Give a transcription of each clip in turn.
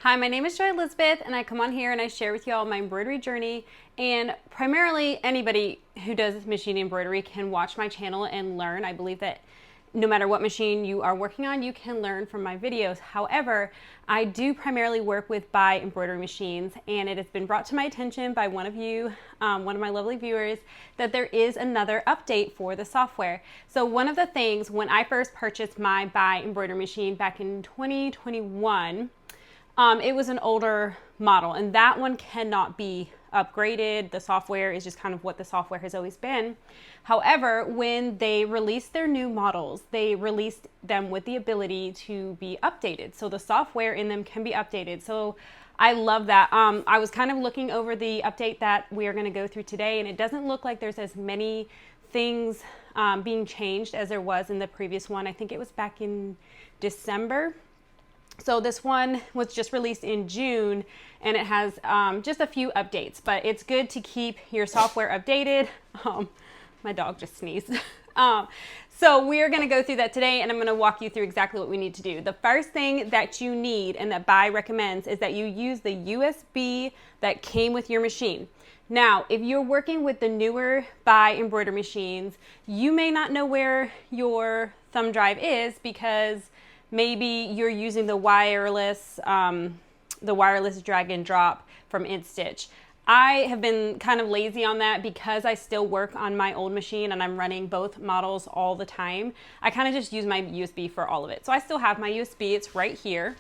Hi, my name is Joy Elizabeth, and I come on here and I share with you all my embroidery journey. And primarily, anybody who does machine embroidery can watch my channel and learn. I believe that no matter what machine you are working on, you can learn from my videos. However, I do primarily work with BAi embroidery machines, and it has been brought to my attention by one of you, one of my lovely viewers, that there is another update for the software. So one of the things, when I first purchased my BAi embroidery machine back in 2021, it was an older model, and that one cannot be upgraded. The software is just kind of what the software has always been. However, when they released their new models, they released them with the ability to be updated. So the software in them can be updated. So I love that. I was kind of looking over the update that we are going to go through today, and it doesn't look like there's as many things being changed as there was in the previous one. I think it was back in December. So this one was just released in June, and it has just a few updates, but it's good to keep your software updated. My dog just sneezed. So we're going to go through that today, and I'm going to walk you through exactly what we need to do. The first thing that you need, and that BAi recommends, is that you use the USB that came with your machine. Now, if you're working with the newer BAi embroidery machines, you may not know where your thumb drive is because maybe you're using the wireless drag and drop from InStitch. I have been kind of lazy on that because I still work on my old machine and I'm running both models all the time. I kind of just use my USB for all of it. So I still have my USB, it's right here,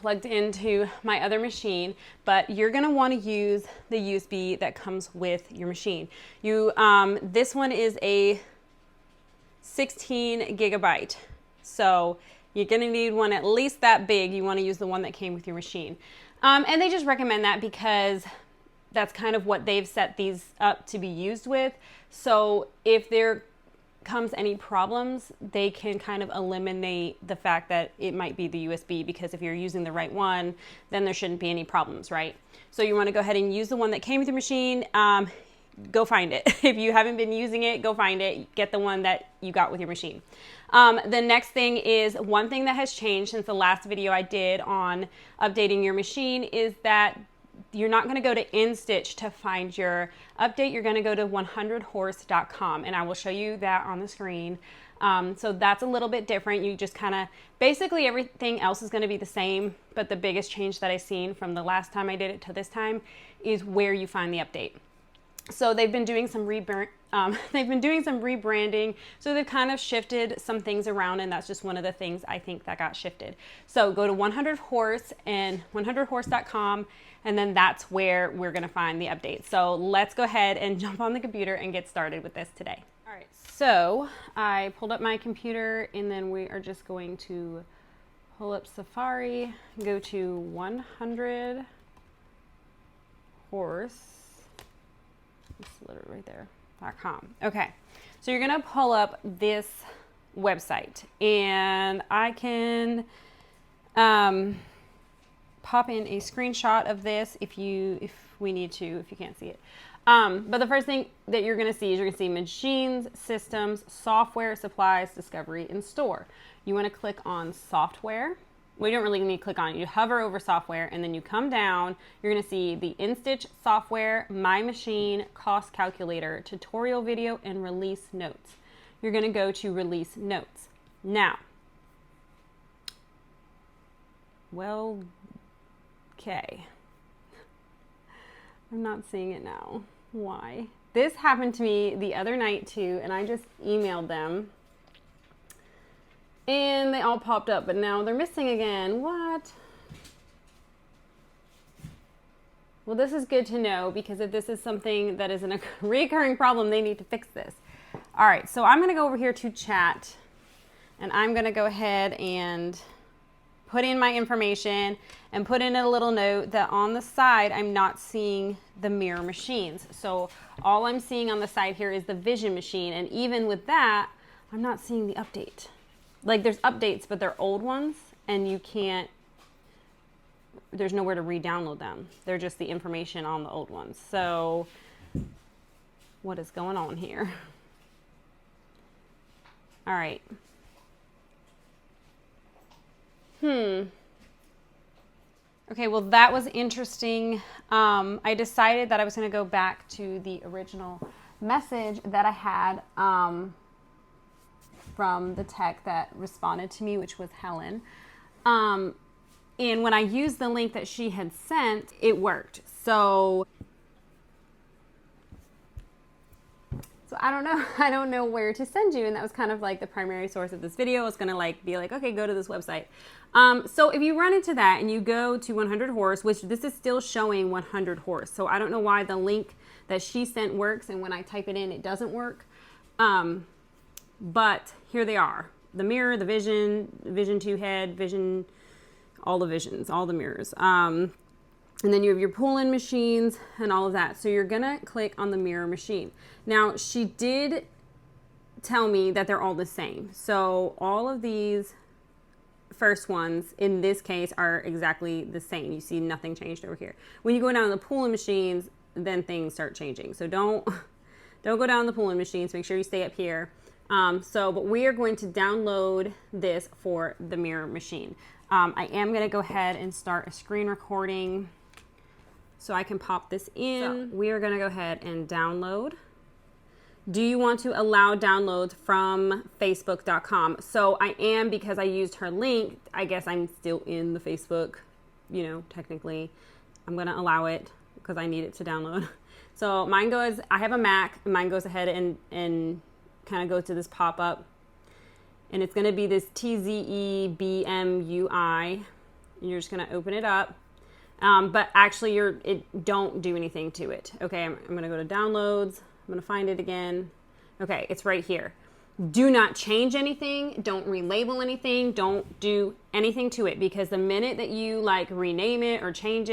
plugged into my other machine, but you're gonna wanna use the USB that comes with your machine. This one is a 16 gigabyte. So you're gonna need one at least that big. You wanna use the one that came with your machine. And they just recommend that because that's kind of what they've set these up to be used with. So if there comes any problems, they can kind of eliminate the fact that it might be the USB, because if you're using the right one, then there shouldn't be any problems, right? So you wanna go ahead and use the one that came with your machine. Go find it. If you haven't been using it, go find it. Get the one that you got with your machine. The next thing is, one thing that has changed since the last video I did on updating your machine is that you're not going to go to InStitch to find your update. You're going to go to 100horse.com, and I will show you that on the screen. So that's a little bit different. You just kind of, basically everything else is going to be the same, but the biggest change that I've seen from the last time I did it to this time is where you find the update. So they've been doing some rebranding. So they've kind of shifted some things around, and that's just one of the things I think that got shifted. So go to 100horse and 100horse.com, and then that's where we're going to find the update. So let's go ahead and jump on the computer and get started with this today. All right, so I pulled up my computer, and then we are just going to pull up Safari, go to 100horse. It's literally right there, .com. Okay, so you're gonna pull up this website, and I can pop in a screenshot of this if we need to, if you can't see it. But the first thing that you're gonna see is you're gonna see machines, systems, software, supplies, discovery, and store. You wanna click on software. Well, you don't really need to click on it. You hover over software, and then you come down. You're going to see the InStitch software, My Machine, Cost Calculator, Tutorial Video, and Release Notes. You're going to go to Release Notes. Now, well, okay. I'm not seeing it now. Why? This happened to me the other night too, and I just emailed them. And they all popped up, but now they're missing again. What? Well, this is good to know, because if this is something that is a recurring problem, they need to fix this. All right, so I'm going to go over here to chat, and I'm going to go ahead and put in my information and put in a little note that on the side, I'm not seeing the mirror machines. So all I'm seeing on the side here is the Vision machine. And even with that, I'm not seeing the update. Like, there's updates, but they're old ones, and you can't, there's nowhere to re-download them. They're just the information on the old ones. So what is going on here? All right. Okay, well, that was interesting. I decided that I was going to go back to the original message that I had from the tech that responded to me, which was Helen. And when I used the link that she had sent, it worked. So I don't know where to send you. And that was kind of like the primary source of this video. It's going to like be like, okay, go to this website. So if you run into that and you go to 100 horse, which this is still showing 100 horse. So I don't know why the link that she sent works. And when I type it in, it doesn't work. But here they are: the mirror, the vision 2 head, vision, all the visions, all the mirrors. And then you have your pull-in machines and all of that. So you're gonna click on the mirror machine. Now, she did tell me that they're all the same. So all of these first ones in this case are exactly the same. You see nothing changed over here. When you go down to the pull-in machines, then things start changing. So don't go down the pull-in machines. Make sure you stay up here. But we are going to download this for the mirror machine. I am going to go ahead and start a screen recording so I can pop this in. So we are going to go ahead and download. Do you want to allow downloads from facebook.com? So I am, because I used her link. I guess I'm still in the Facebook, technically. I'm going to allow it because I need it to download. So mine goes, I have a Mac, and mine goes ahead and kind of goes to this pop-up. And it's going to be this TZEBMUI. You're just going to open it up. But actually, don't do anything to it. Okay, I'm going to go to downloads. I'm going to find it again. Okay, it's right here. Do not change anything. Don't relabel anything. Don't do anything to it, because the minute that you rename it or change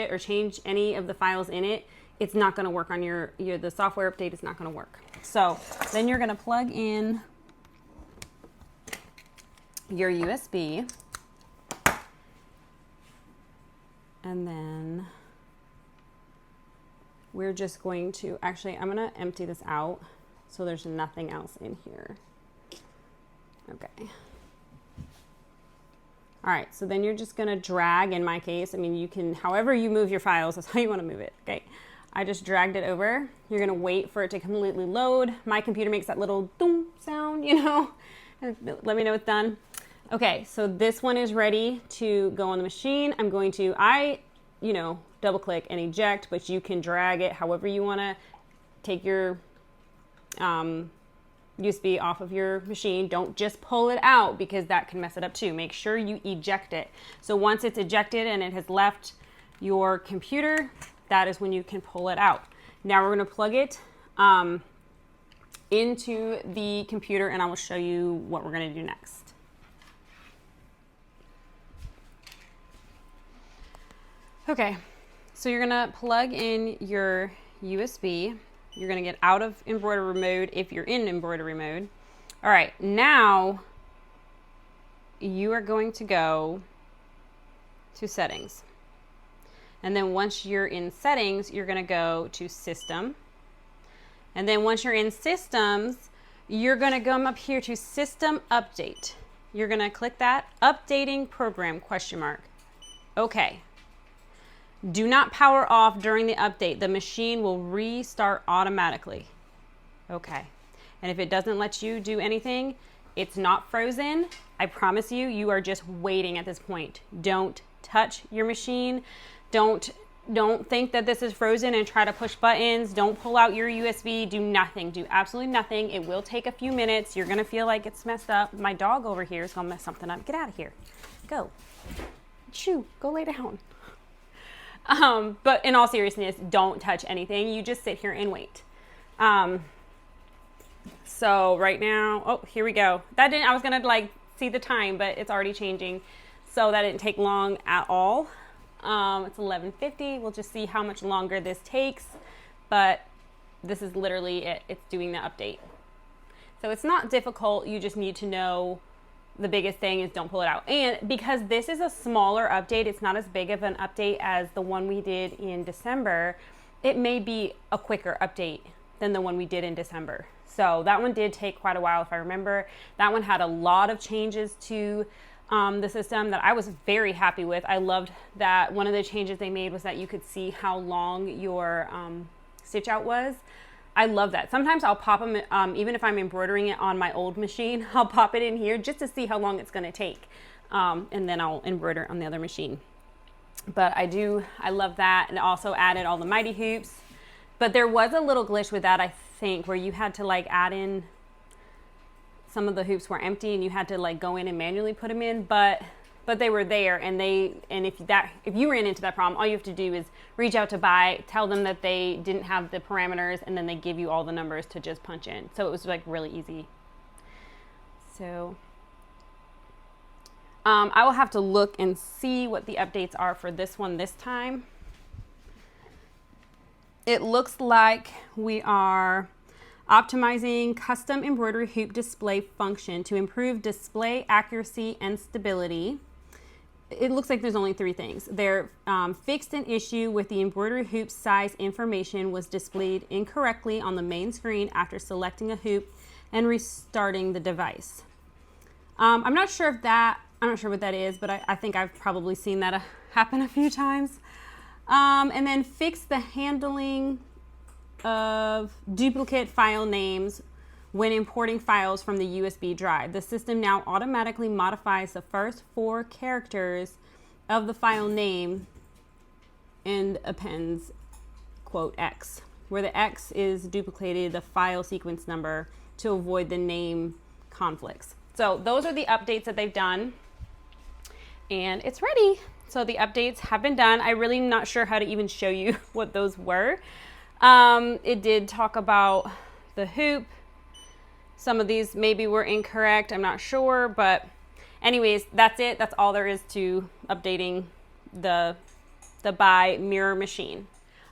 any of the files in it, it's not going to work on the software update. It's not going to work. So then you're going to plug in your USB, and then we're just going to, actually, I'm going to empty this out so there's nothing else in here. Okay. All right, so then you're just going to drag, in my case, you can, however you move your files, that's how you want to move it. Okay. I just dragged it over. You're going to wait for it to completely load. My computer makes that little doom sound, Let me know it's done. Okay, so this one is ready to go on the machine. I'm going to, double click and eject, but you can drag it however you want to. Take your USB off of your machine. Don't just pull it out, because that can mess it up too. Make sure you eject it. So once it's ejected and it has left your computer, that is when you can pull it out. Now we're going to plug it into the computer, and I will show you what we're going to do next. Okay, so you're going to plug in your USB. You're going to get out of embroidery mode if you're in embroidery mode. All right, now you are going to go to settings. And then once you're in settings, you're going to go to system. And then once you're in systems, you're going to come up here to system update. You're going to click that, updating program, ? Okay. Do not power off during the update. The machine will restart automatically. Okay. And if it doesn't let you do anything, it's not frozen. I promise you, you are just waiting at this point. Don't touch your machine. Don't think that this is frozen and try to push buttons. Don't pull out your USB. Do nothing. Do absolutely nothing. It will take a few minutes. You're going to feel like it's messed up. My dog over here is going to mess something up. Get out of here. Go. Shoo. Go lay down. But in all seriousness, don't touch anything. You just sit here and wait. So right now, oh, here we go. I was going to see the time, but it's already changing. So that didn't take long at all. It's 11:50. We'll just see how much longer this takes, but this is literally it. It's doing the update. So it's not difficult. You just need to know the biggest thing is don't pull it out. And because this is a smaller update, it's not as big of an update as the one we did in December. It may be a quicker update than the one we did in December. So that one did take quite a while. If I remember, that one had a lot of changes to the system that I was very happy with. I loved that one of the changes they made was that you could see how long your stitch out was. I love that. Sometimes I'll pop them, even if I'm embroidering it on my old machine, I'll pop it in here just to see how long it's going to take. And then I'll embroider on the other machine. But I love that. And it also added all the mighty hoops. But there was a little glitch with that, I think, where you had to like add in, some of the hoops were empty and you had to like go in and manually put them in, but they were there, and if you ran into that problem, all you have to do is reach out to BAi, tell them that they didn't have the parameters, and then they give you all the numbers to just punch in. So it was like really easy. So I will have to look and see what the updates are for this one this time. It looks like we are optimizing custom embroidery hoop display function to improve display accuracy and stability. It looks like there's only 3 things. They're fixed an issue with the embroidery hoop size information was displayed incorrectly on the main screen after selecting a hoop and restarting the device. I'm not sure what that is, but I think I've probably seen that happen a few times. And then fix the handling of duplicate file names when importing files from the USB drive. The system now automatically modifies the first 4 characters of the file name and appends quote X, where the X is duplicated the file sequence number to avoid the name conflicts. So those are the updates that they've done, and it's ready. So the updates have been done. I really am not sure how to even show you what those were. It did talk about the hoop. Some of these maybe were incorrect, I'm not sure, but anyways, that's it. That's all there is to updating the BAi Mirror machine.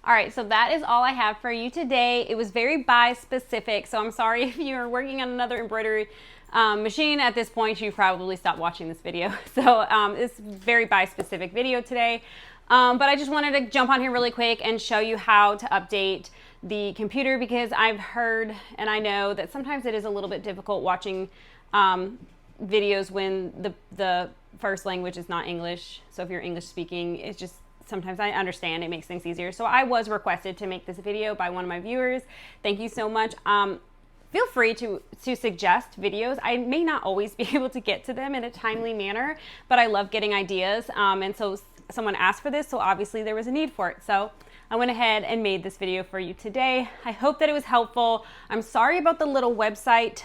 All right, so that is all I have for you today. It was very BAi specific, so I'm sorry if you're working on another embroidery machine at this point, you probably stopped watching this video. So it's very BAi specific video today. But I just wanted to jump on here really quick and show you how to update the computer, because I've heard and I know that sometimes it is a little bit difficult watching videos when the first language is not English. So if you're English speaking, it's just sometimes I understand it makes things easier. So I was requested to make this video by one of my viewers. Thank you so much. Feel free to suggest videos. I may not always be able to get to them in a timely manner, but I love getting ideas. And so someone asked for this, so obviously there was a need for it. So I went ahead and made this video for you today. I hope that it was helpful. I'm sorry about the little website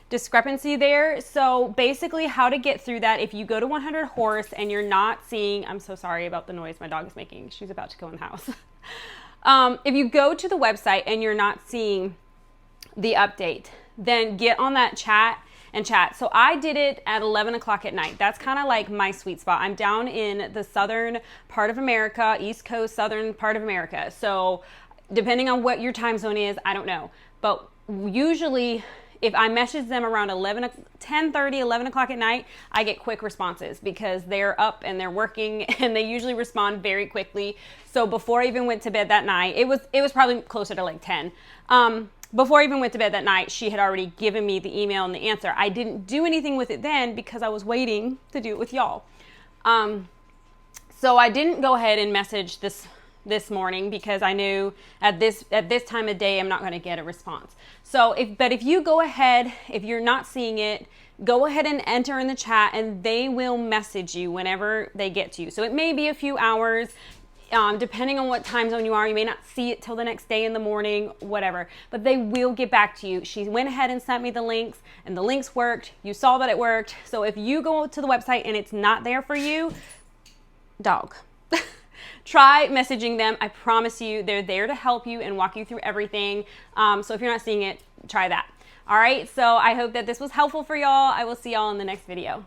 discrepancy there. So basically how to get through that, if you go to 100 Horse and you're not seeing, I'm so sorry about the noise my dog is making. She's about to go in the house. If you go to the website and you're not seeing the update, then get on that chat and chat. So I did it at 11 o'clock at night. That's kind of like my sweet spot. I'm down in the southern part of America, East Coast, southern part of America. So depending on what your time zone is, I don't know. But usually if I message them around 10:30, 11 o'clock at night, I get quick responses because they're up and they're working and they usually respond very quickly. So before I even went to bed that night, it was probably closer to like 10. Before I even went to bed that night, she had already given me the email and the answer. I didn't do anything with it then because I was waiting to do it with y'all. So I didn't go ahead and message this morning because I knew at this time of day I'm not going to get a response. So if you go ahead, if you're not seeing it, go ahead and enter in the chat and they will message you whenever they get to you. So it may be a few hours. Depending on what time zone you are, you may not see it till the next day in the morning, whatever, but they will get back to you. She went ahead and sent me the links and the links worked. You saw that it worked. So if you go to the website and it's not there for you, dog, try messaging them. I promise you they're there to help you and walk you through everything. So if you're not seeing it, try that. All right. So I hope that this was helpful for y'all. I will see y'all in the next video.